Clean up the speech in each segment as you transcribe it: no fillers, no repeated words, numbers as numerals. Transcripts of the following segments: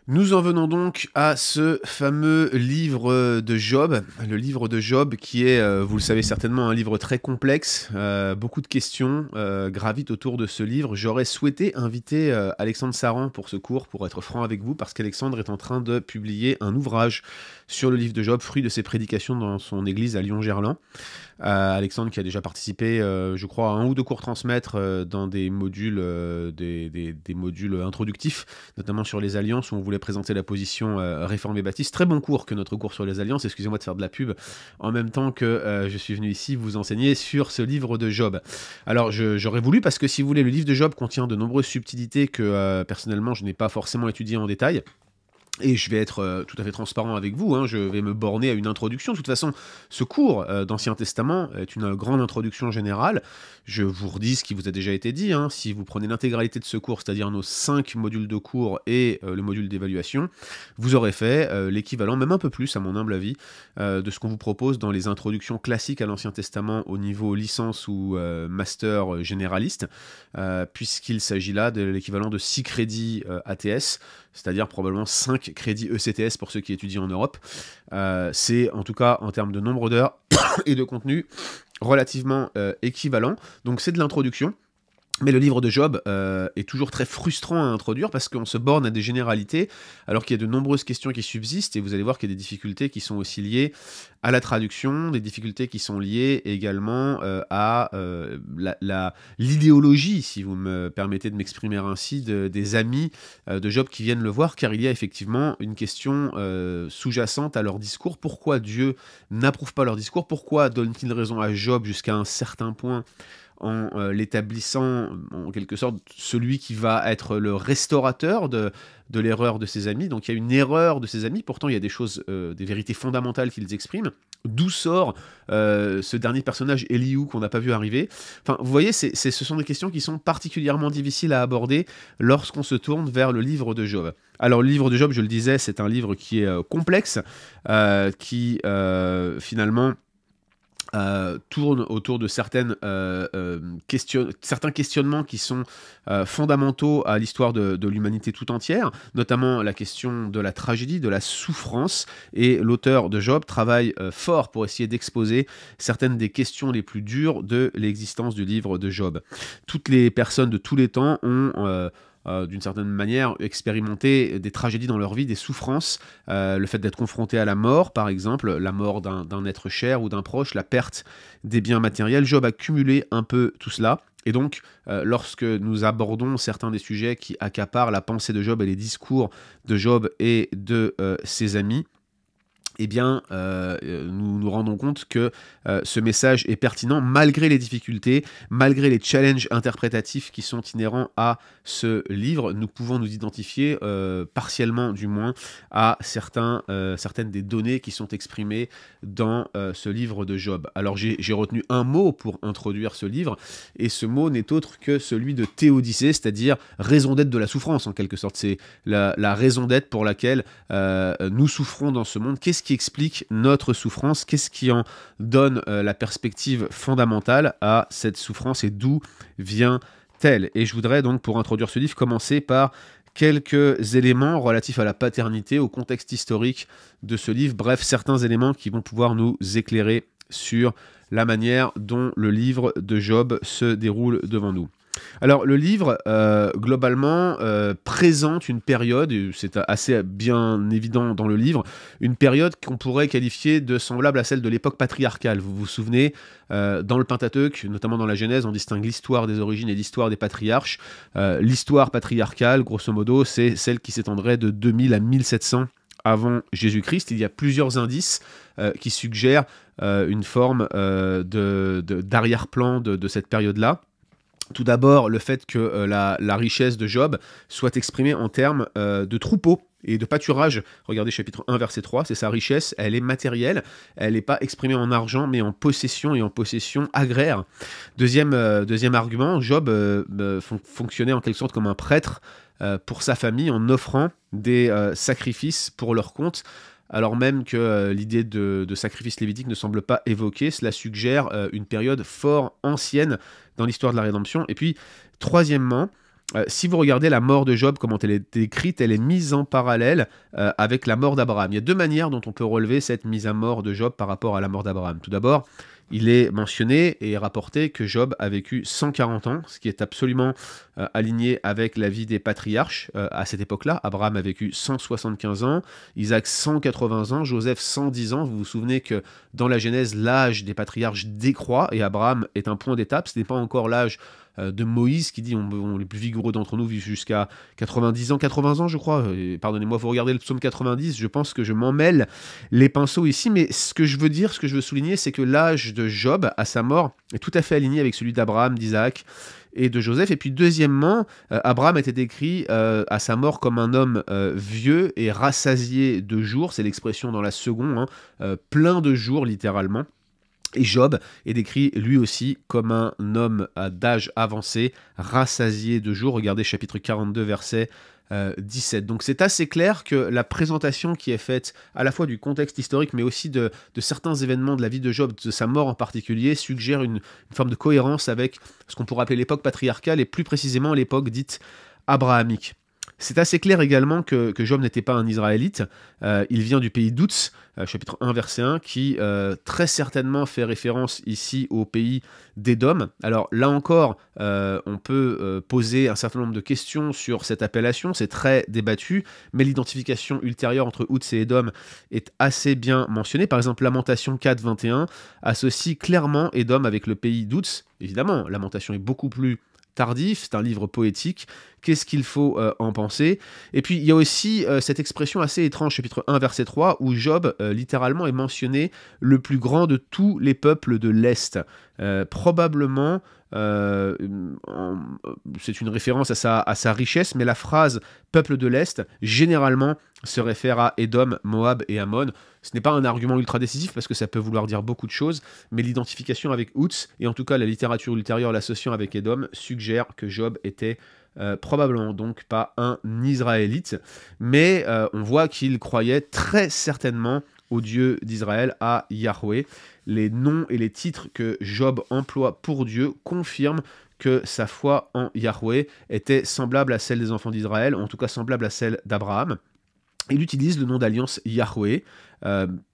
Nous en venons donc à ce fameux livre de Job, le livre de Job qui est, vous le savez certainement, un livre très complexe. Beaucoup de questions gravitent autour de ce livre. J'aurais souhaité inviter Alexandre Saran pour ce cours, pour être franc avec vous, parce qu'Alexandre est en train de publier un ouvrage sur le livre de Job, fruit de ses prédications dans son église à Lyon-Gerland. Alexandre qui a déjà participé, je crois, à un ou deux cours transmettre dans des modules, des modules introductifs, notamment sur les alliances où on voulait présenter la position réformée baptiste. Très bon cours que notre cours sur les alliances, excusez-moi de faire de la pub, en même temps que je suis venu ici vous enseigner sur ce livre de Job. Alors j'aurais voulu, parce que si vous voulez, le livre de Job contient de nombreuses subtilités que personnellement je n'ai pas forcément étudiées en détail. Et je vais être tout à fait transparent avec vous, hein, je vais me borner à une introduction. De toute façon, ce cours d'Ancien Testament est une grande introduction générale. Je vous redis ce qui vous a déjà été dit, hein. Si vous prenez l'intégralité de ce cours, c'est-à-dire nos 5 modules de cours et le module d'évaluation, vous aurez fait l'équivalent, même un peu plus à mon humble avis, de ce qu'on vous propose dans les introductions classiques à l'Ancien Testament au niveau licence ou master généraliste, puisqu'il s'agit là de l'équivalent de 6 crédits ATS, c'est-à-dire probablement 5 crédits ECTS pour ceux qui étudient en Europe. C'est en tout cas en termes de nombre d'heures et de contenu relativement équivalent. Donc c'est de l'introduction. Mais le livre de Job est toujours très frustrant à introduire parce qu'on se borne à des généralités alors qu'il y a de nombreuses questions qui subsistent, et vous allez voir qu'il y a des difficultés qui sont aussi liées à la traduction, des difficultés qui sont liées également à l'idéologie, si vous me permettez de m'exprimer ainsi, des amis de Job qui viennent le voir, car il y a effectivement une question sous-jacente à leur discours. Pourquoi Dieu n'approuve pas leur discours? Pourquoi donne-t-il raison à Job jusqu'à un certain point en l'établissant en quelque sorte celui qui va être le restaurateur de l'erreur de ses amis? Donc il y a une erreur de ses amis, pourtant il y a des choses, des vérités fondamentales qu'ils expriment. D'où sort ce dernier personnage, Elihu, qu'on n'a pas vu arriver? Enfin, vous voyez, ce sont des questions qui sont particulièrement difficiles à aborder lorsqu'on se tourne vers le livre de Job. Alors le livre de Job, je le disais, c'est un livre qui est complexe, qui finalement tourne autour de certains questionnements qui sont fondamentaux à l'histoire de l'humanité tout entière, notamment la question de la tragédie, de la souffrance, et l'auteur de Job travaille fort pour essayer d'exposer certaines des questions les plus dures de l'existence du livre de Job. Toutes les personnes de tous les temps ont d'une certaine manière, expérimenter des tragédies dans leur vie, des souffrances, le fait d'être confronté à la mort, par exemple, la mort d'un être cher ou d'un proche, la perte des biens matériels. Job a cumulé un peu tout cela. Et donc, lorsque nous abordons certains des sujets qui accaparent la pensée de Job et les discours de Job et de ses amis, eh bien, nous nous rendons compte que ce message est pertinent malgré les difficultés, malgré les challenges interprétatifs qui sont inhérents à ce livre. Nous pouvons nous identifier, partiellement du moins, à certaines des données qui sont exprimées dans ce livre de Job. Alors j'ai retenu un mot pour introduire ce livre, et ce mot n'est autre que celui de théodicée, c'est-à-dire raison d'être de la souffrance, en quelque sorte. C'est la raison d'être pour laquelle nous souffrons dans ce monde. Qu'est-ce qui explique notre souffrance? Qu'est-ce qui en donne la perspective fondamentale à cette souffrance, et d'où vient-elle? Et je voudrais donc, pour introduire ce livre, commencer par quelques éléments relatifs à la paternité, au contexte historique de ce livre, bref, certains éléments qui vont pouvoir nous éclairer sur la manière dont le livre de Job se déroule devant nous. Alors le livre, globalement, présente une période, et c'est assez bien évident dans le livre, une période qu'on pourrait qualifier de semblable à celle de l'époque patriarcale. Vous vous souvenez, dans le Pentateuque, notamment dans la Genèse, on distingue l'histoire des origines et l'histoire des patriarches. L'histoire patriarcale, grosso modo, c'est celle qui s'étendrait de 2000 à 1700 avant Jésus-Christ. Il y a plusieurs indices qui suggèrent une forme d'arrière-plan de cette période-là. Tout d'abord, le fait que la richesse de Job soit exprimée en termes de troupeaux et de pâturage. Regardez chapitre 1, verset 3, c'est sa richesse, elle est matérielle, elle n'est pas exprimée en argent, mais en possession, et en possession agraire. Deuxième argument, Job fonctionnait en quelque sorte comme un prêtre pour sa famille, en offrant des sacrifices pour leur compte, alors même que l'idée de sacrifice lévitique ne semble pas évoquée. Cela suggère une période fort ancienne dans l'histoire de la rédemption. Et puis, troisièmement, Si vous regardez la mort de Job, comment elle est décrite, elle est mise en parallèle avec la mort d'Abraham. Il y a deux manières dont on peut relever cette mise à mort de Job par rapport à la mort d'Abraham. Tout d'abord, il est mentionné et rapporté que Job a vécu 140 ans, ce qui est absolument aligné avec la vie des patriarches à cette époque-là. Abraham a vécu 175 ans, Isaac 180 ans, Joseph 110 ans. Vous vous souvenez que dans la Genèse, l'âge des patriarches décroît et Abraham est un point d'étape. Ce n'est pas encore l'âge de Moïse qui dit les plus vigoureux d'entre nous vivent jusqu'à 90 ans, 80 ans je crois. Pardonnez-moi, vous regardez le psaume 90, je pense que je m'en mêle les pinceaux ici, mais ce que je veux dire, ce que je veux souligner, c'est que l'âge de Job à sa mort est tout à fait aligné avec celui d'Abraham, d'Isaac et de Joseph. Et puis deuxièmement, Abraham était décrit à sa mort comme un homme vieux et rassasié de jours, c'est l'expression dans la seconde, plein de jours littéralement. Et Job est décrit lui aussi comme un homme d'âge avancé, rassasié de jours. Regardez chapitre 42, verset 17. Donc c'est assez clair que la présentation qui est faite à la fois du contexte historique, mais aussi de certains événements de la vie de Job, de sa mort en particulier, suggère une forme de cohérence avec ce qu'on pourrait appeler l'époque patriarcale et plus précisément l'époque dite abrahamique. C'est assez clair également que Job n'était pas un Israélite, il vient du pays d'Outs, chapitre 1, verset 1, qui très certainement fait référence ici au pays d'Édom. Alors là encore, on peut poser un certain nombre de questions sur cette appellation, c'est très débattu, mais l'identification ultérieure entre Outs et Édom est assez bien mentionnée. Par exemple, Lamentation 4, 21 associe clairement Édom avec le pays d'Outs. Évidemment, Lamentation est beaucoup plus tardif, c'est un livre poétique, qu'est-ce qu'il faut en penser? Et puis il y a aussi cette expression assez étrange, chapitre 1, verset 3, où Job littéralement est mentionné le plus grand de tous les peuples de l'Est. Probablement, c'est une référence à sa richesse, mais la phrase « peuple de l'Est » généralement se réfère à Édom, Moab et Ammon. Ce n'est pas un argument ultra décisif parce que ça peut vouloir dire beaucoup de choses, mais l'identification avec Outs, et en tout cas la littérature ultérieure l'associant avec Édom, suggère que Job était probablement donc pas un Israélite, mais on voit qu'il croyait très certainement au Dieu d'Israël, à Yahweh. Les noms et les titres que Job emploie pour Dieu confirment que sa foi en Yahweh était semblable à celle des enfants d'Israël, en tout cas semblable à celle d'Abraham. Il utilise le nom d'alliance Yahweh,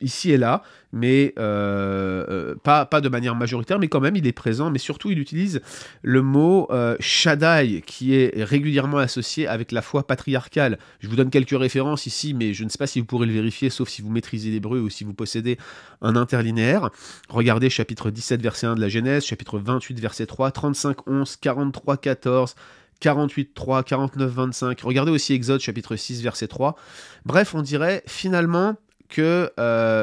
ici et là, mais pas de manière majoritaire, mais quand même il est présent, mais surtout il utilise le mot Shaddai, qui est régulièrement associé avec la foi patriarcale. Je vous donne quelques références ici, mais je ne sais pas si vous pourrez le vérifier, sauf si vous maîtrisez l'hébreu ou si vous possédez un interlinéaire. Regardez chapitre 17, verset 1 de la Genèse, chapitre 28, verset 3, 35, 11, 43, 14... 48, 3, 49, 25. Regardez aussi Exode, chapitre 6, verset 3. Bref, on dirait finalement que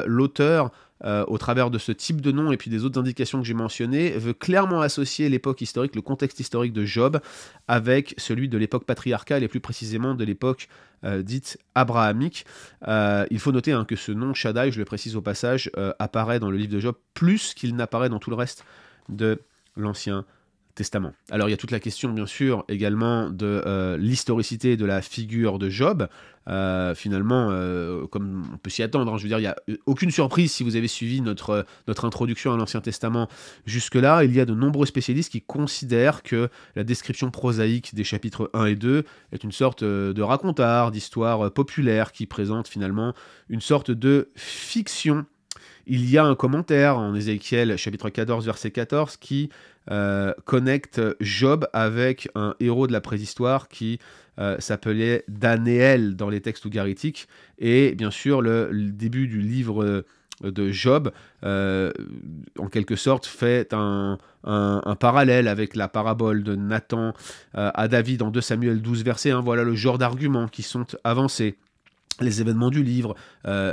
l'auteur, au travers de ce type de nom et puis des autres indications que j'ai mentionnées, veut clairement associer l'époque historique, le contexte historique de Job, avec celui de l'époque patriarcale et plus précisément de l'époque dite abrahamique. Il faut noter que ce nom Shaddai, je le précise au passage, apparaît dans le livre de Job plus qu'il n'apparaît dans tout le reste de l'Ancien Testament. Alors il y a toute la question bien sûr également de l'historicité de la figure de Job. Finalement, comme on peut s'y attendre, je veux dire, il n'y a aucune surprise si vous avez suivi notre introduction à l'Ancien Testament jusque-là. Il y a de nombreux spécialistes qui considèrent que la description prosaïque des chapitres 1 et 2 est une sorte de racontard, d'histoire populaire qui présente finalement une sorte de fiction. Il y a un commentaire en Ézéchiel chapitre 14 verset 14 qui connecte Job avec un héros de la préhistoire qui s'appelait Danéel dans les textes ougaritiques, et bien sûr le début du livre de Job en quelque sorte fait un parallèle avec la parabole de Nathan à David en 2 Samuel 12 verset 1. Voilà le genre d'arguments qui sont avancés. Les événements du livre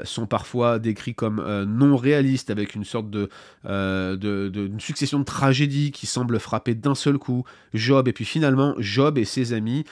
sont parfois décrits comme non réalistes, avec une sorte une succession de tragédies qui semblent frapper d'un seul coup Job, et puis finalement Job et ses amis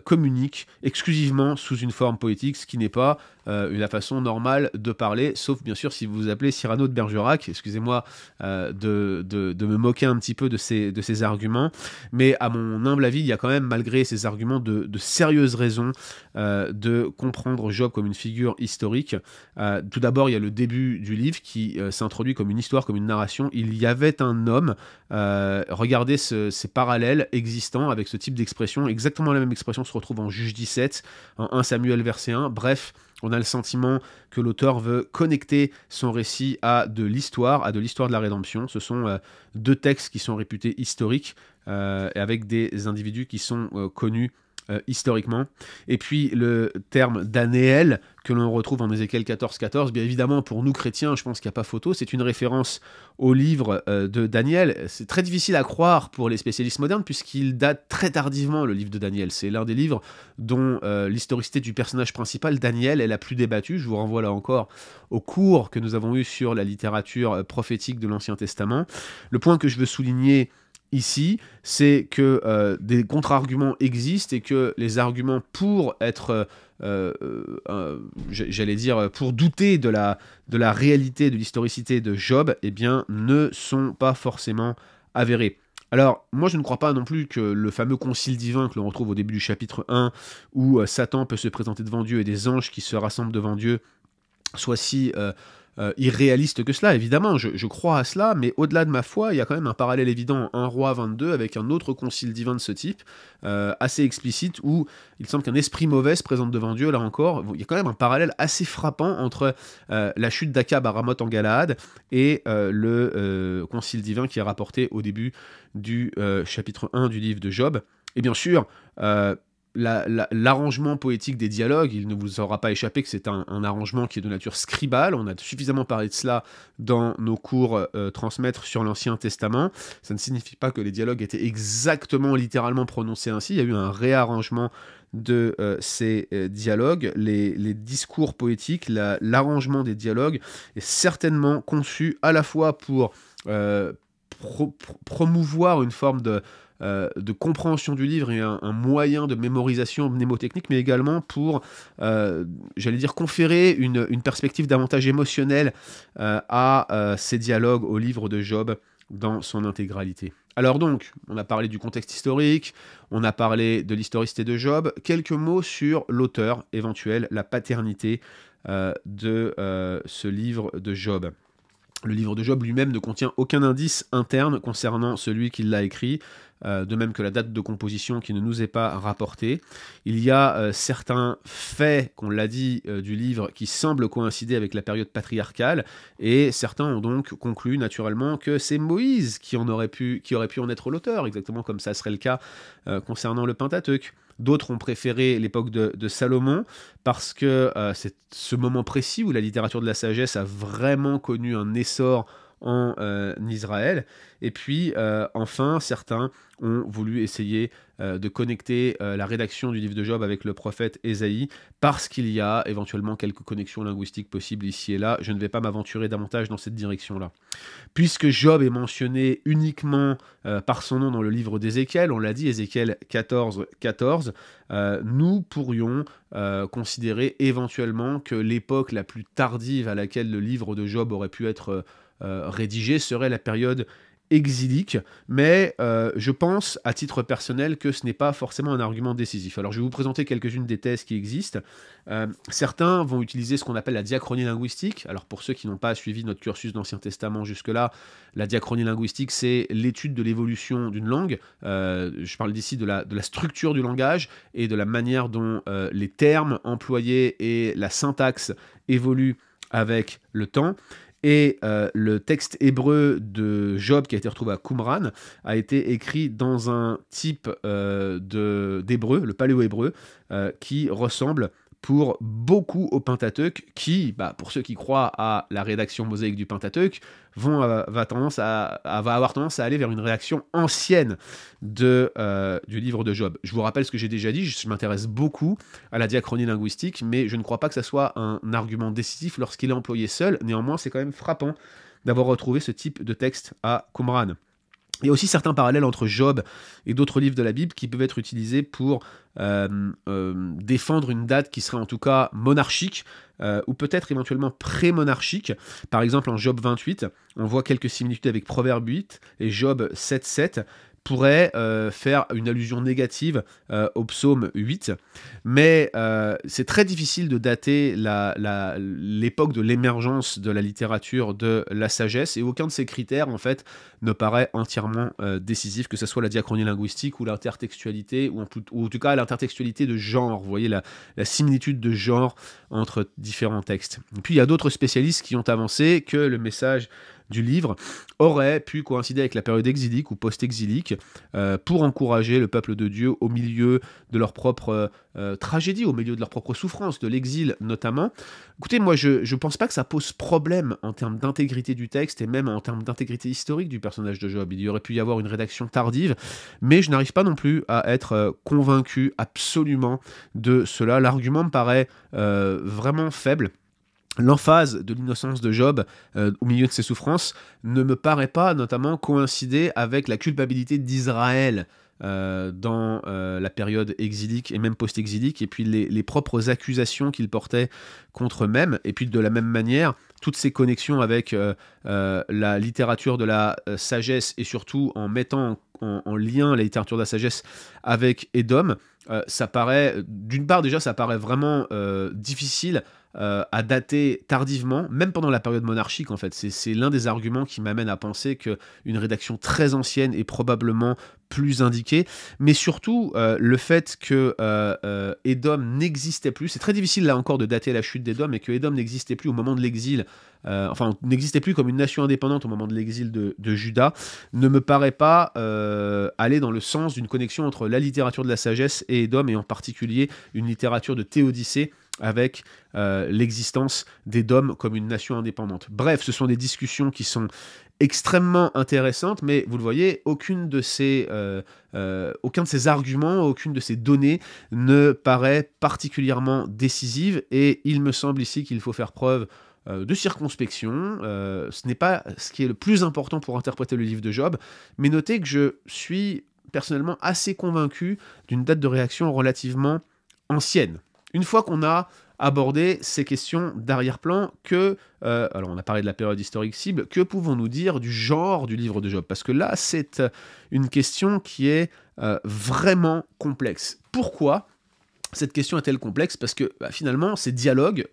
communique exclusivement sous une forme poétique, ce qui n'est pas la façon normale de parler, sauf bien sûr si vous vous appelez Cyrano de Bergerac. Excusez-moi de me moquer un petit peu de ces arguments, mais à mon humble avis, il y a quand même, malgré ces arguments, de sérieuses raisons de comprendre Job comme une figure historique. Tout d'abord, il y a le début du livre qui s'introduit comme une histoire, comme une narration. Il y avait un homme, regardez ces parallèles existants avec ce type d'expression, exactement la même expression se retrouve en Juge 17, en 1 Samuel verset 1, bref, on a le sentiment que l'auteur veut connecter son récit à de l'histoire de la rédemption. Ce sont deux textes qui sont réputés historiques, avec des individus qui sont connus historiquement. Et puis le terme d'Anéel, que l'on retrouve en Ézéchiel 14, bien évidemment pour nous chrétiens, je pense qu'il n'y a pas photo, c'est une référence au livre de Daniel. C'est très difficile à croire pour les spécialistes modernes, puisqu'il date très tardivement, le livre de Daniel. C'est l'un des livres dont l'historicité du personnage principal, Daniel, est la plus débattue. Je vous renvoie là encore au cours que nous avons eu sur la littérature prophétique de l'Ancien Testament. Le point que je veux souligner ici, c'est que des contre-arguments existent et que les arguments pour être, j'allais dire, pour douter de la réalité, de l'historicité de Job, eh bien, ne sont pas forcément avérés. Alors, moi je ne crois pas non plus que le fameux concile divin que l'on retrouve au début du chapitre 1, où Satan peut se présenter devant Dieu et des anges qui se rassemblent devant Dieu, soit si irréaliste que cela. Évidemment, je crois à cela, mais au-delà de ma foi, il y a quand même un parallèle évident en 1 Roi 22 avec un autre concile divin de ce type, assez explicite, où il semble qu'un esprit mauvais se présente devant Dieu, là encore. Il y a quand même un parallèle assez frappant entre la chute d'Akab à Ramoth en Galaad et le concile divin qui est rapporté au début du chapitre 1 du livre de Job. Et bien sûr, l'arrangement poétique des dialogues, il ne vous aura pas échappé que c'est un arrangement qui est de nature scribale. On a suffisamment parlé de cela dans nos cours transmettre sur l'Ancien Testament. Ça ne signifie pas que les dialogues étaient exactement, littéralement prononcés ainsi. Il y a eu un réarrangement de ces dialogues. Les discours poétiques, l'arrangement des dialogues est certainement conçu à la fois pour promouvoir une forme de compréhension du livre et un moyen de mémorisation mnémotechnique, mais également pour, j'allais dire, conférer une perspective davantage émotionnelle à ces dialogues au livre de Job dans son intégralité. Alors donc, on a parlé du contexte historique, on a parlé de l'historicité de Job, quelques mots sur l'auteur éventuel, la paternité de ce livre de Job. Le livre de Job lui-même ne contient aucun indice interne concernant celui qui l'a écrit, de même que la date de composition qui ne nous est pas rapportée. Il y a certains faits, qu'on l'a dit, du livre qui semblent coïncider avec la période patriarcale, et certains ont donc conclu naturellement que c'est Moïse qui aurait pu en être l'auteur, exactement comme ça serait le cas concernant le Pentateuque. D'autres ont préféré l'époque de Salomon, parce que c'est ce moment précis où la littérature de la sagesse a vraiment connu un essor en Israël. Et puis, enfin, certains ont voulu essayer de connecter la rédaction du livre de Job avec le prophète Ésaïe, parce qu'il y a éventuellement quelques connexions linguistiques possibles ici et là. Je ne vais pas m'aventurer davantage dans cette direction-là. Puisque Job est mentionné uniquement par son nom dans le livre d'Ézéchiel, on l'a dit, Ézéchiel 14, nous pourrions considérer éventuellement que l'époque la plus tardive à laquelle le livre de Job aurait pu être rédigé serait la période exilique, mais je pense à titre personnel que ce n'est pas forcément un argument décisif. Alors je vais vous présenter quelques-unes des thèses qui existent. Certains vont utiliser ce qu'on appelle la diachronie linguistique. Alors pour ceux qui n'ont pas suivi notre cursus d'Ancien Testament jusque-là, la diachronie linguistique, c'est l'étude de l'évolution d'une langue. Je parle d'ici de la structure du langage et de la manière dont les termes employés et la syntaxe évoluent avec le temps. Et le texte hébreu de Job, qui a été retrouvé à Qumran, a été écrit dans un type d'hébreu, le paléo-hébreu, qui ressemble pour beaucoup au Pentateuque, qui, pour ceux qui croient à la rédaction mosaïque du Pentateuque, va avoir tendance à aller vers une rédaction ancienne du livre de Job. Je vous rappelle ce que j'ai déjà dit, je m'intéresse beaucoup à la diachronie linguistique, mais je ne crois pas que ça soit un argument décisif lorsqu'il est employé seul. Néanmoins, c'est quand même frappant d'avoir retrouvé ce type de texte à Qumran. Il y a aussi certains parallèles entre Job et d'autres livres de la Bible qui peuvent être utilisés pour défendre une date qui serait en tout cas monarchique, ou peut-être éventuellement pré-monarchique. Par exemple, en Job 28, on voit quelques similitudes avec Proverbe 8 et Job 7.7 pourrait faire une allusion négative au psaume 8, mais c'est très difficile de dater l'époque de l'émergence de la littérature de la sagesse, et aucun de ces critères, en fait, ne paraît entièrement décisif, que ce soit la diachronie linguistique ou l'intertextualité, ou en tout cas l'intertextualité de genre, vous voyez la similitude de genre entre différents textes. Et puis il y a d'autres spécialistes qui ont avancé que le message du livre aurait pu coïncider avec la période exilique ou post-exilique pour encourager le peuple de Dieu au milieu de leur propre tragédie, au milieu de leur propre souffrance, de l'exil notamment. Écoutez, moi je ne pense pas que ça pose problème en termes d'intégrité du texte et même en termes d'intégrité historique du personnage de Job. Il y aurait pu y avoir une rédaction tardive, mais je n'arrive pas non plus à être convaincu absolument de cela. L'argument me paraît vraiment faible. L'emphase de l'innocence de Job au milieu de ses souffrances ne me paraît pas notamment coïncider avec la culpabilité d'Israël dans la période exilique et même post-exilique, et puis les propres accusations qu'il portait contre eux-mêmes, et puis de la même manière, toutes ces connexions avec la littérature de la sagesse, et surtout en mettant en lien la littérature de la sagesse avec Édom, ça paraît, d'une part déjà, ça paraît vraiment difficile à dater tardivement, même pendant la période monarchique en fait. C'est l'un des arguments qui m'amène à penser qu'une rédaction très ancienne est probablement plus indiquée, mais surtout le fait que Édom n'existait plus, c'est très difficile là encore de dater la chute d'Édom, et que Édom n'existait plus au moment de l'exil, n'existait plus comme une nation indépendante au moment de l'exil de Juda, ne me paraît pas aller dans le sens d'une connexion entre la littérature de la sagesse et Édom, et en particulier une littérature de Théodicée avec l'existence d'Édom comme une nation indépendante. Bref, ce sont des discussions qui sont extrêmement intéressantes, mais vous le voyez, aucun de ces arguments, aucune de ces données ne paraît particulièrement décisive, et il me semble ici qu'il faut faire preuve de circonspection. Ce n'est pas ce qui est le plus important pour interpréter le livre de Job, mais notez que je suis personnellement assez convaincu d'une date de réaction relativement ancienne. Une fois qu'on a abordé ces questions d'arrière-plan, alors on a parlé de la période historique cible, que pouvons-nous dire du genre du livre de Job? Parce que là, c'est une question qui est vraiment complexe. Pourquoi cette question est-elle complexe? Parce que finalement, ces dialogues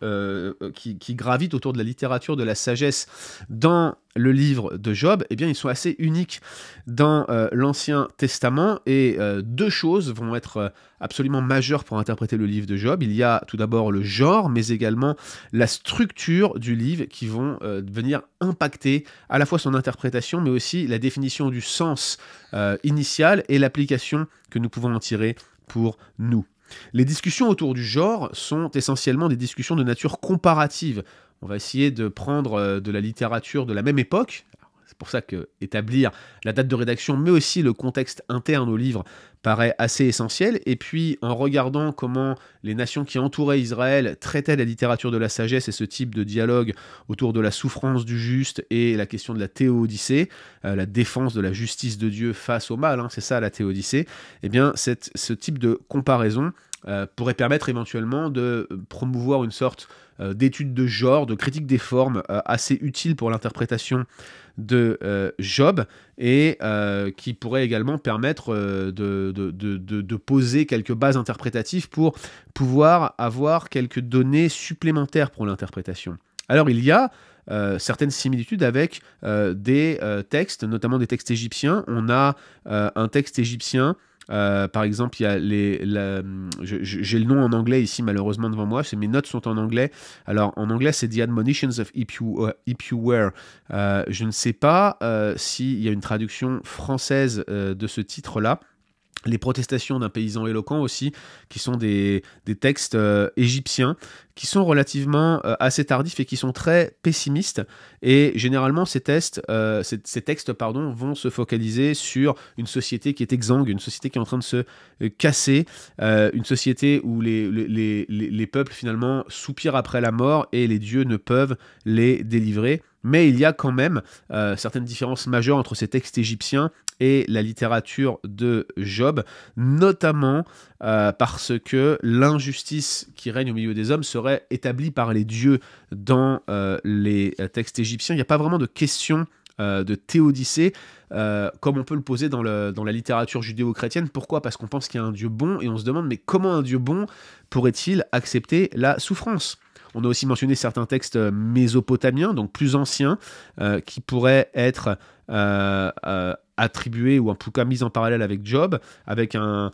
qui gravitent autour de la littérature de la sagesse dans le livre de Job, eh bien, ils sont assez uniques dans l'Ancien Testament, et deux choses vont être absolument majeures pour interpréter le livre de Job. Il y a tout d'abord le genre, mais également la structure du livre qui vont venir impacter à la fois son interprétation, mais aussi la définition du sens initial et l'application que nous pouvons en tirer pour nous. Les discussions autour du genre sont essentiellement des discussions de nature comparative. On va essayer de prendre de la littérature de la même époque. C'est pour ça que établir la date de rédaction, mais aussi le contexte interne au livre, paraît assez essentiel. Et puis, en regardant comment les nations qui entouraient Israël traitaient la littérature de la sagesse et ce type de dialogue autour de la souffrance du juste et la question de la théodicée, la défense de la justice de Dieu face au mal, c'est ça la théodicée, eh bien, ce type de comparaison pourrait permettre éventuellement de promouvoir une sorte d'étude de genre, de critique des formes assez utile pour l'interprétation de Job, et qui pourrait également permettre de poser quelques bases interprétatives pour pouvoir avoir quelques données supplémentaires pour l'interprétation. Alors il y a certaines similitudes avec des textes, notamment des textes égyptiens. On a un texte égyptien. Par exemple, il y a j'ai le nom en anglais ici malheureusement devant moi, mes notes sont en anglais. Alors en anglais c'est The Admonitions of Ipuwer. Je ne sais pas s'il y a une traduction française de ce titre-là. Les protestations d'un paysan éloquent aussi, qui sont des textes égyptiens, qui sont relativement assez tardifs et qui sont très pessimistes. Et généralement, ces textes vont se focaliser sur une société qui est exsangue, une société qui est en train de se casser, une société où les peuples finalement soupirent après la mort et les dieux ne peuvent les délivrer. Mais il y a quand même certaines différences majeures entre ces textes égyptiens et la littérature de Job, notamment parce que l'injustice qui règne au milieu des hommes serait établie par les dieux dans les textes égyptiens. Il n'y a pas vraiment de question de théodicée, comme on peut le poser dans la littérature judéo-chrétienne. Pourquoi? Parce qu'on pense qu'il y a un Dieu bon, et on se demande, mais comment un Dieu bon pourrait-il accepter la souffrance? On a aussi mentionné certains textes mésopotamiens, donc plus anciens, qui pourraient être attribués, ou en tout cas mis en parallèle avec Job, avec un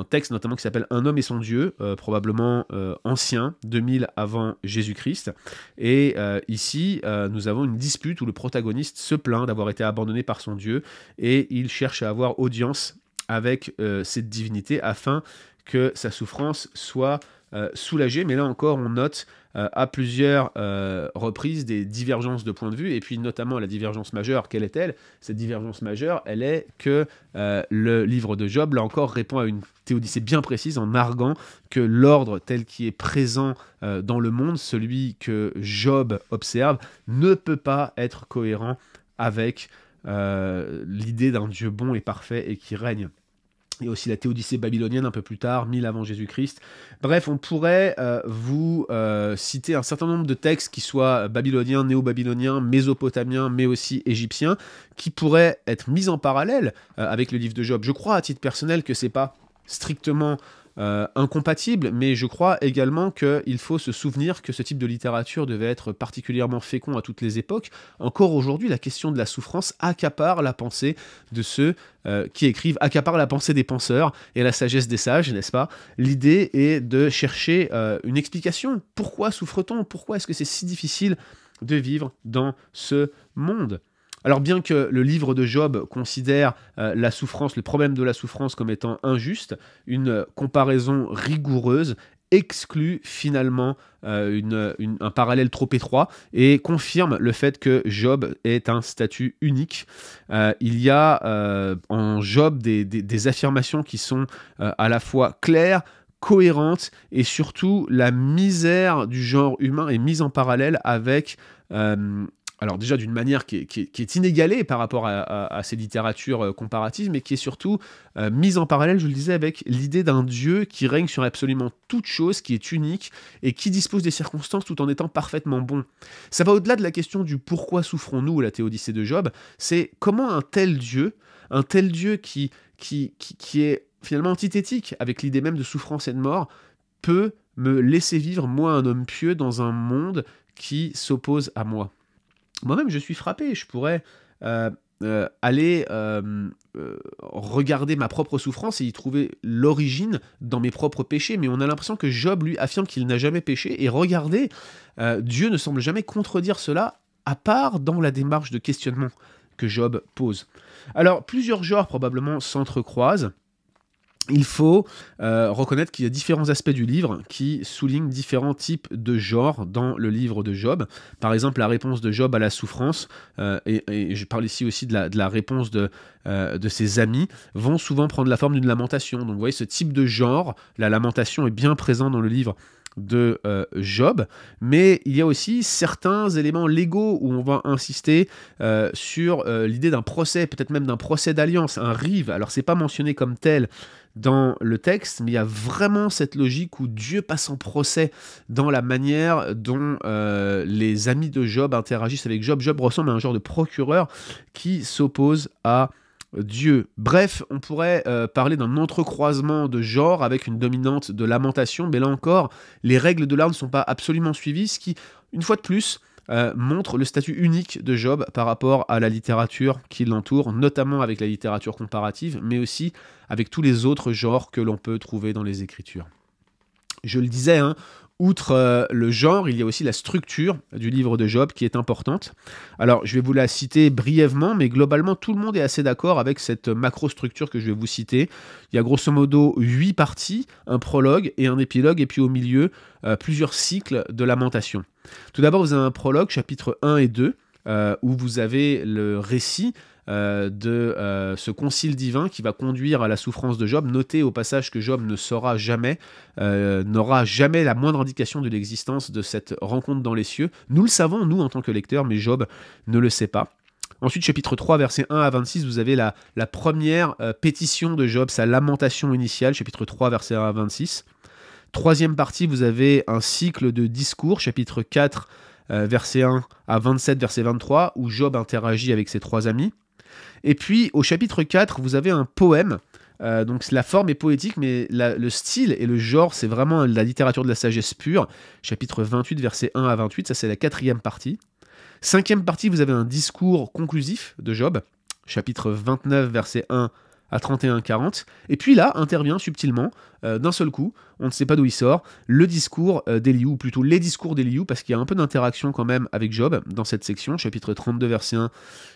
texte notamment qui s'appelle Un homme et son Dieu, probablement ancien, 2000 avant Jésus-Christ. Et ici, nous avons une dispute où le protagoniste se plaint d'avoir été abandonné par son Dieu, et il cherche à avoir audience avec cette divinité afin que sa souffrance soit soulagée. Mais là encore, on note à plusieurs reprises des divergences de point de vue, et puis notamment la divergence majeure. Quelle est-elle? Cette divergence majeure, elle est que le livre de Job, là encore, répond à une théodicée bien précise en arguant que l'ordre tel qui est présent dans le monde, celui que Job observe, ne peut pas être cohérent avec l'idée d'un Dieu bon et parfait et qui règne. Il y a aussi la théodicée babylonienne un peu plus tard, 1000 avant Jésus-Christ. Bref, on pourrait vous citer un certain nombre de textes qui soient babyloniens, néo-babyloniens, mésopotamiens, mais aussi égyptiens, qui pourraient être mis en parallèle avec le livre de Job. Je crois à titre personnel que c'est pas strictement incompatible, mais je crois également qu'il faut se souvenir que ce type de littérature devait être particulièrement fécond à toutes les époques. Encore aujourd'hui, la question de la souffrance accapare la pensée de ceux qui écrivent, accapare la pensée des penseurs et la sagesse des sages, n'est-ce pas? L'idée est de chercher une explication. Pourquoi souffre-t-on? Pourquoi est-ce que c'est si difficile de vivre dans ce monde? Alors bien que le livre de Job considère la souffrance, le problème de la souffrance comme étant injuste, une comparaison rigoureuse exclut finalement un parallèle trop étroit et confirme le fait que Job est un statut unique. Il y a en Job des affirmations qui sont à la fois claires, cohérentes, et surtout la misère du genre humain est mise en parallèle avec... alors déjà d'une manière qui est inégalée par rapport à ces littératures comparatives, mais qui est surtout mise en parallèle, je le disais, avec l'idée d'un Dieu qui règne sur absolument toute chose, qui est unique, et qui dispose des circonstances tout en étant parfaitement bon. Ça va au-delà de la question du pourquoi souffrons-nous, la théodicée de Job, c'est comment un tel Dieu qui est finalement antithétique avec l'idée même de souffrance et de mort, peut me laisser vivre, moi, un homme pieux, dans un monde qui s'oppose à moi. Moi-même, je suis frappé. Je pourrais aller regarder ma propre souffrance et y trouver l'origine dans mes propres péchés. Mais on a l'impression que Job, lui, affirme qu'il n'a jamais péché. Et regardez, Dieu ne semble jamais contredire cela, à part dans la démarche de questionnement que Job pose. Alors, plusieurs genres probablement s'entrecroisent. Il faut reconnaître qu'il y a différents aspects du livre qui soulignent différents types de genres dans le livre de Job. Par exemple, la réponse de Job à la souffrance, et je parle ici aussi de la réponse de ses amis, vont souvent prendre la forme d'une lamentation. Donc vous voyez, ce type de genre, la lamentation est bien présent dans le livre de Job, mais il y a aussi certains éléments légaux où on va insister sur l'idée d'un procès, peut-être même d'un procès d'alliance, un rive. Alors c'est pas mentionné comme tel dans le texte, mais il y a vraiment cette logique où Dieu passe en procès dans la manière dont les amis de Job interagissent avec Job. Job ressemble à un genre de procureur qui s'oppose à Dieu. Bref, on pourrait parler d'un entrecroisement de genre avec une dominante de lamentation, mais là encore, les règles de l'art ne sont pas absolument suivies, ce qui, une fois de plus, montre le statut unique de Job par rapport à la littérature qui l'entoure, notamment avec la littérature comparative, mais aussi avec tous les autres genres que l'on peut trouver dans les Écritures. Je le disais, outre le genre, il y a aussi la structure du livre de Job qui est importante. Alors, je vais vous la citer brièvement, mais globalement, tout le monde est assez d'accord avec cette macro-structure que je vais vous citer. Il y a grosso modo 8 parties, un prologue et un épilogue, et puis au milieu, plusieurs cycles de lamentation. Tout d'abord, vous avez un prologue, chapitres 1 et 2, où vous avez le récit de ce concile divin qui va conduire à la souffrance de Job. Notez au passage que Job ne saura jamais, n'aura jamais la moindre indication de l'existence de cette rencontre dans les cieux. Nous le savons, nous, en tant que lecteurs, mais Job ne le sait pas. Ensuite, chapitre 3, versets 1 à 26, vous avez la première pétition de Job, sa lamentation initiale, chapitre 3, versets 1 à 26. Troisième partie, vous avez un cycle de discours, chapitre 4, verset 1 à 27, verset 23, où Job interagit avec ses trois amis. Et puis, au chapitre 4, vous avez un poème. Donc la forme est poétique, mais le style et le genre, c'est vraiment la littérature de la sagesse pure. Chapitre 28, verset 1 à 28, ça c'est la quatrième partie. Cinquième partie, vous avez un discours conclusif de Job, chapitre 29, verset 1 à 31-40. Et puis là, intervient subtilement, d'un seul coup, on ne sait pas d'où il sort, le discours d'Éliou, ou plutôt les discours d'Éliou, parce qu'il y a un peu d'interaction quand même avec Job dans cette section, chapitre 32, verset 1,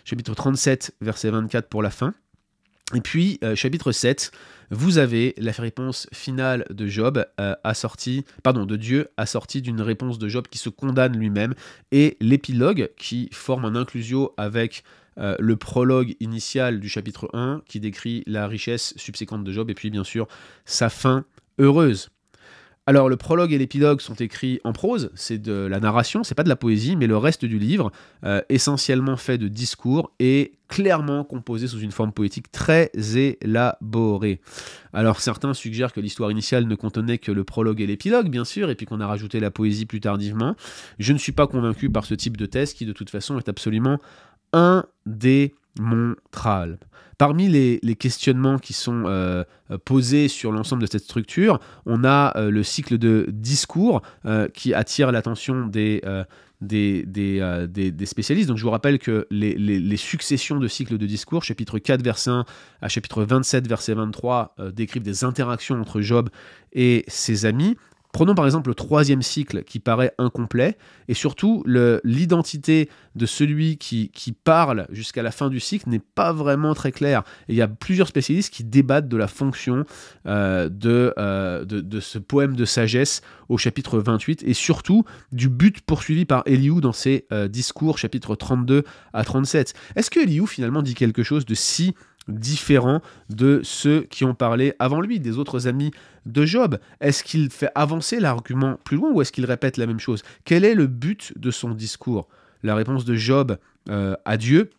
chapitre 37, verset 24 pour la fin. Et puis, chapitre 7, vous avez la réponse finale de Job de Dieu assortie d'une réponse de Job qui se condamne lui-même, et l'épilogue qui forme un inclusio avec le prologue initial du chapitre 1 qui décrit la richesse subséquente de Job, et puis bien sûr sa fin heureuse. Alors le prologue et l'épilogue sont écrits en prose, c'est de la narration, c'est pas de la poésie, mais le reste du livre, essentiellement fait de discours, est clairement composé sous une forme poétique très élaborée. Alors certains suggèrent que l'histoire initiale ne contenait que le prologue et l'épilogue, bien sûr, et puis qu'on a rajouté la poésie plus tardivement. Je ne suis pas convaincu par ce type de thèse qui de toute façon est absolument indémontrable. Parmi les questionnements qui sont posés sur l'ensemble de cette structure, on a le cycle de discours qui attire l'attention des spécialistes. Donc je vous rappelle que les successions de cycles de discours, chapitre 4, verset 1 à chapitre 27, verset 23, décrivent des interactions entre Job et ses amis. Prenons par exemple le troisième cycle qui paraît incomplet, et surtout l'identité de celui qui parle jusqu'à la fin du cycle n'est pas vraiment très claire. Et il y a plusieurs spécialistes qui débattent de la fonction de ce poème de sagesse au chapitre 28, et surtout du but poursuivi par Éliou dans ses discours, chapitre 32 à 37. Est-ce que Éliou finalement dit quelque chose de si différent de ceux qui ont parlé avant lui, des autres amis de Job? Est-ce qu'il fait avancer l'argument plus loin, ou est-ce qu'il répète la même chose? Quel est le but de son discours? La réponse de Job à Dieu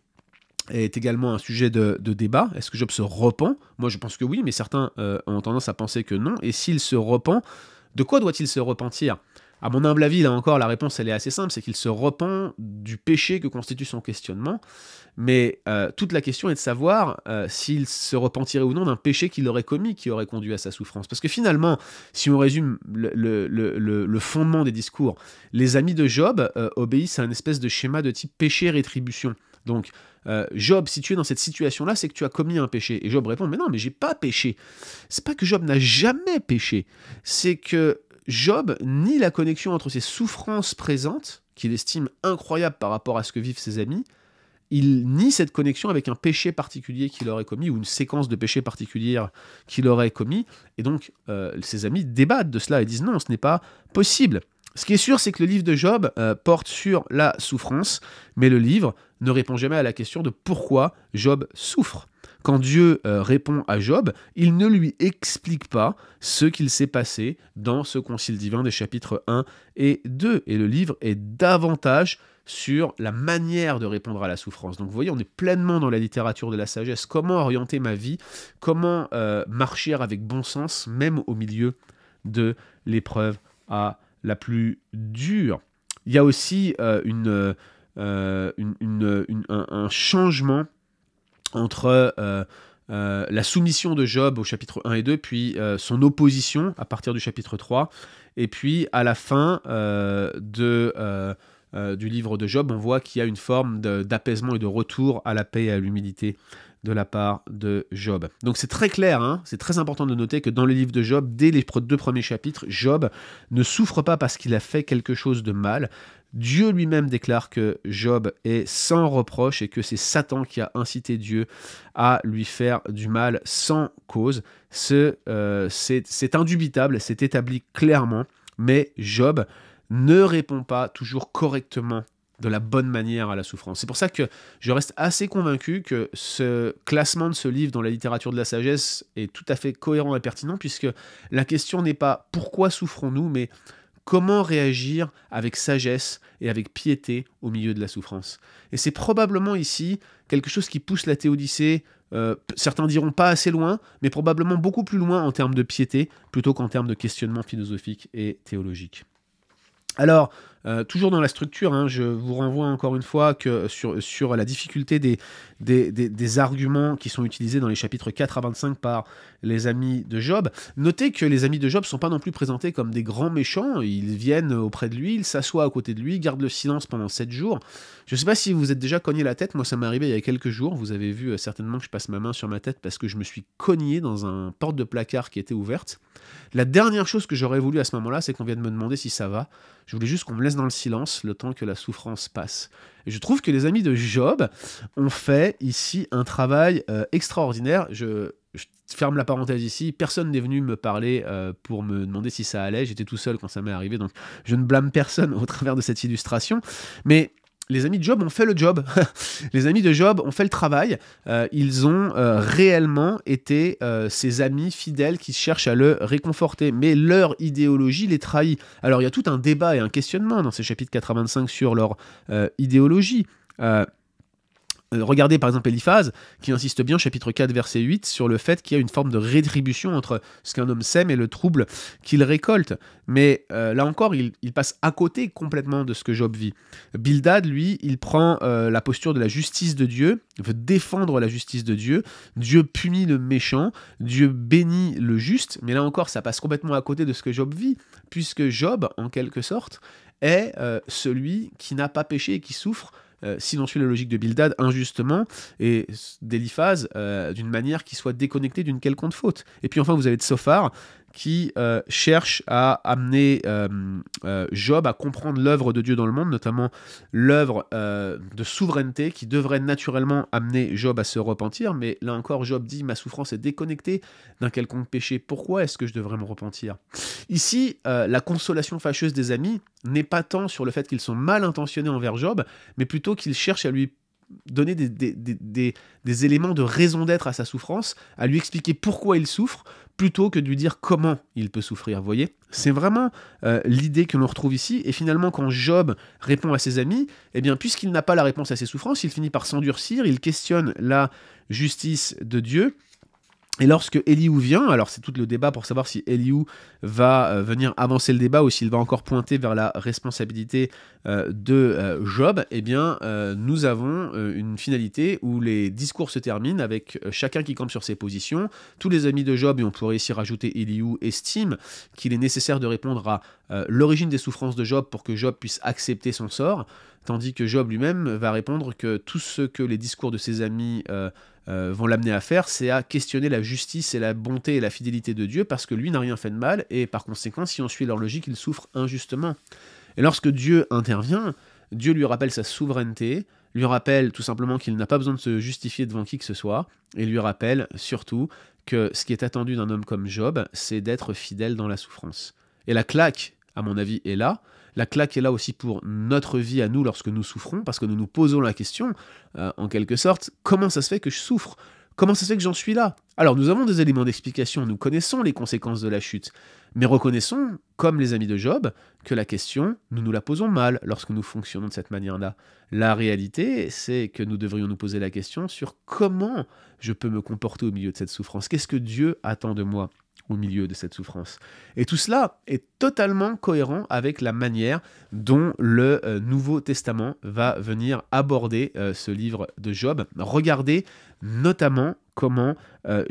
est également un sujet de débat. Est-ce que Job se repent? Moi je pense que oui, mais certains ont tendance à penser que non. Et s'il se repent, de quoi doit-il se repentir? À mon humble avis, là encore, la réponse elle est assez simple, c'est qu'il se repent du péché que constitue son questionnement, mais toute la question est de savoir s'il se repentirait ou non d'un péché qu'il aurait commis, qui aurait conduit à sa souffrance. Parce que finalement, si on résume le fondement des discours, les amis de Job obéissent à un espèce de schéma de type péché-rétribution. Donc, Job, si tu es dans cette situation-là, c'est que tu as commis un péché. Et Job répond, mais non, mais j'ai pas péché. C'est pas que Job n'a jamais péché, c'est que Job nie la connexion entre ses souffrances présentes, qu'il estime incroyables par rapport à ce que vivent ses amis. Il nie cette connexion avec un péché particulier qu'il aurait commis, ou une séquence de péchés particulière qu'il aurait commis, et donc ses amis débattent de cela et disent non, ce n'est pas possible. Ce qui est sûr, c'est que le livre de Job porte sur la souffrance, mais le livre ne répond jamais à la question de pourquoi Job souffre. Quand Dieu répond à Job, il ne lui explique pas ce qu'il s'est passé dans ce concile divin des chapitres 1 et 2. Et le livre est davantage sur la manière de répondre à la souffrance. Donc vous voyez, on est pleinement dans la littérature de la sagesse. Comment orienter ma vie? Comment marcher avec bon sens, même au milieu de l'épreuve à la plus dure? Il y a aussi un changement entre la soumission de Job au chapitre 1 et 2, puis son opposition à partir du chapitre 3, et puis à la fin du livre de Job, on voit qu'il y a une forme d'apaisement et de retour à la paix et à l'humilité de la part de Job. Donc c'est très clair, hein, c'est très important de noter que dans le livre de Job, dès les 2 premiers chapitres, Job ne souffre pas parce qu'il a fait quelque chose de mal. Dieu lui-même déclare que Job est sans reproche et que c'est Satan qui a incité Dieu à lui faire du mal sans cause. C'est indubitable, c'est établi clairement, mais Job ne répond pas toujours correctement de la bonne manière à la souffrance. C'est pour ça que je reste assez convaincu que ce classement de ce livre dans la littérature de la sagesse est tout à fait cohérent et pertinent, puisque la question n'est pas pourquoi souffrons-nous, mais comment réagir avec sagesse et avec piété au milieu de la souffrance. Et c'est probablement ici quelque chose qui pousse la théodicée, certains diront pas assez loin, mais probablement beaucoup plus loin en termes de piété, plutôt qu'en termes de questionnement philosophique et théologique. Alors, toujours dans la structure, hein, je vous renvoie encore une fois que sur la difficulté des arguments qui sont utilisés dans les chapitres 4 à 25 par les amis de Job. Notez que les amis de Job ne sont pas non plus présentés comme des grands méchants. Ils viennent auprès de lui, ils s'assoient à côté de lui, gardent le silence pendant 7 jours. Je ne sais pas si vous êtes déjà cogné la tête, moi ça m'est arrivé il y a quelques jours. Vous avez vu certainement que je passe ma main sur ma tête parce que je me suis cogné dans un porte de placard qui était ouverte. La dernière chose que j'aurais voulu à ce moment-là, c'est qu'on vienne me demander si ça va. Je voulais juste qu'on me laisse dans le silence le temps que la souffrance passe. Et je trouve que les amis de Job ont fait ici un travail extraordinaire. Je ferme la parenthèse ici. Personne n'est venu me parler pour me demander si ça allait. J'étais tout seul quand ça m'est arrivé, donc je ne blâme personne au travers de cette illustration. Mais les amis de Job ont fait le job. Les amis de Job ont fait le travail. Ils ont réellement été ses amis fidèles qui cherchent à le réconforter. Mais leur idéologie les trahit. Alors il y a tout un débat et un questionnement dans ces chapitres 4 à 25 sur leur idéologie. Regardez par exemple Eliphaz, qui insiste bien, chapitre 4, verset 8, sur le fait qu'il y a une forme de rétribution entre ce qu'un homme sème et le trouble qu'il récolte. Mais là encore, il passe à côté complètement de ce que Job vit. Bildad, lui, il prend la posture de la justice de Dieu, il veut défendre la justice de Dieu. Dieu punit le méchant, Dieu bénit le juste, mais là encore, ça passe complètement à côté de ce que Job vit, puisque Job, en quelque sorte, est celui qui n'a pas péché et qui souffre, si l'on suit la logique de Bildad, injustement, et d'Eliphaz, d'une manière qui soit déconnectée d'une quelconque faute. Et puis enfin, vous avez Tsophar, qui cherche à amener Job à comprendre l'œuvre de Dieu dans le monde, notamment l'œuvre de souveraineté qui devrait naturellement amener Job à se repentir. Mais là encore, Job dit « Ma souffrance est déconnectée d'un quelconque péché. Pourquoi est-ce que je devrais me repentir ?» Ici, la consolation fâcheuse des amis n'est pas tant sur le fait qu'ils sont mal intentionnés envers Job, mais plutôt qu'ils cherchent à lui donner des éléments de raison d'être à sa souffrance, à lui expliquer pourquoi il souffre, plutôt que de lui dire comment il peut souffrir. Vous voyez, c'est vraiment l'idée que l'on retrouve ici. Et finalement, quand Job répond à ses amis, eh bien, puisqu'il n'a pas la réponse à ses souffrances, il finit par s'endurcir, il questionne la justice de Dieu. Et lorsque Élihu vient, alors c'est tout le débat pour savoir si Élihu va venir avancer le débat ou s'il va encore pointer vers la responsabilité de Job, eh bien nous avons une finalité où les discours se terminent avec chacun qui campe sur ses positions. Tous les amis de Job, et on pourrait ici rajouter Élihu, estiment qu'il est nécessaire de répondre à l'origine des souffrances de Job pour que Job puisse accepter son sort, tandis que Job lui-même va répondre que tout ce que les discours de ses amis vont l'amener à faire, c'est à questionner la justice et la bonté et la fidélité de Dieu, parce que lui n'a rien fait de mal, et par conséquent, si on suit leur logique, il souffre injustement. Et lorsque Dieu intervient, Dieu lui rappelle sa souveraineté, lui rappelle tout simplement qu'il n'a pas besoin de se justifier devant qui que ce soit, et lui rappelle surtout que ce qui est attendu d'un homme comme Job, c'est d'être fidèle dans la souffrance. Et la claque, à mon avis, est là. La claque est là aussi pour notre vie à nous lorsque nous souffrons, parce que nous nous posons la question, en quelque sorte, comment ça se fait que je souffre ? Comment ça se fait que j'en suis là ? Alors nous avons des éléments d'explication, nous connaissons les conséquences de la chute, mais reconnaissons, comme les amis de Job, que la question, nous nous la posons mal lorsque nous fonctionnons de cette manière-là. La réalité, c'est que nous devrions nous poser la question sur comment je peux me comporter au milieu de cette souffrance. Qu'est-ce que Dieu attend de moi au milieu de cette souffrance. Et tout cela est totalement cohérent avec la manière dont le Nouveau Testament va venir aborder ce livre de Job. Regardez notamment comment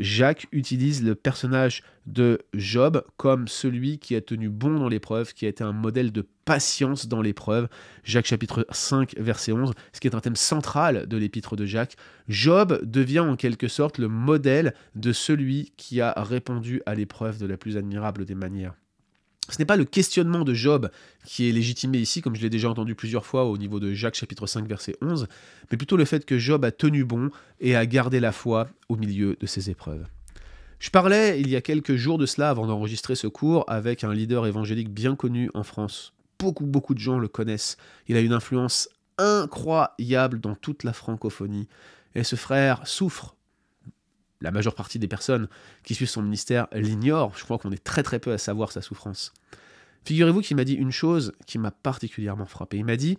Jacques utilise le personnage de Job comme celui qui a tenu bon dans l'épreuve, qui a été un modèle de patience dans l'épreuve. Jacques chapitre 5, verset 11, ce qui est un thème central de l'épître de Jacques. Job devient en quelque sorte le modèle de celui qui a répondu à l'épreuve de la plus admirable des manières. Ce n'est pas le questionnement de Job qui est légitimé ici, comme je l'ai déjà entendu plusieurs fois au niveau de Jacques chapitre 5, verset 11, mais plutôt le fait que Job a tenu bon et a gardé la foi au milieu de ses épreuves. Je parlais il y a quelques jours de cela avant d'enregistrer ce cours avec un leader évangélique bien connu en France. Beaucoup de gens le connaissent. Il a une influence incroyable dans toute la francophonie. Et ce frère souffre. La majeure partie des personnes qui suivent son ministère l'ignorent. Je crois qu'on est très très peu à savoir sa souffrance. Figurez-vous qu'il m'a dit une chose qui m'a particulièrement frappé. Il m'a dit: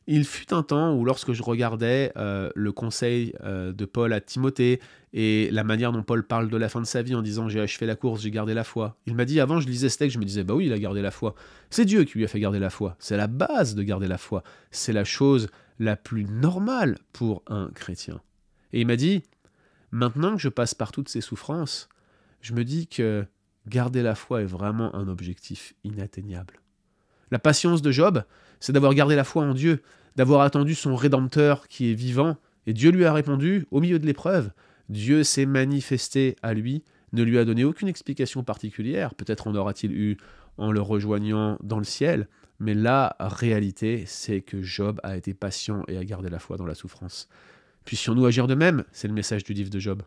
il fut un temps où lorsque je regardais le conseil de Paul à Timothée et la manière dont Paul parle de la fin de sa vie en disant « j'ai achevé la course, j'ai gardé la foi », il m'a dit: avant je lisais ce texte, je me disais « bah oui, il a gardé la foi ». C'est Dieu qui lui a fait garder la foi, c'est la base de garder la foi, c'est la chose la plus normale pour un chrétien. Et il m'a dit: maintenant que je passe par toutes ces souffrances, je me dis que garder la foi est vraiment un objectif inatteignable. La patience de Job, c'est d'avoir gardé la foi en Dieu, d'avoir attendu son Rédempteur qui est vivant, et Dieu lui a répondu au milieu de l'épreuve. Dieu s'est manifesté à lui, ne lui a donné aucune explication particulière, peut-être en aura-t-il eu en le rejoignant dans le ciel, mais la réalité, c'est que Job a été patient et a gardé la foi dans la souffrance. Puissions-nous agir de même, c'est le message du livre de Job.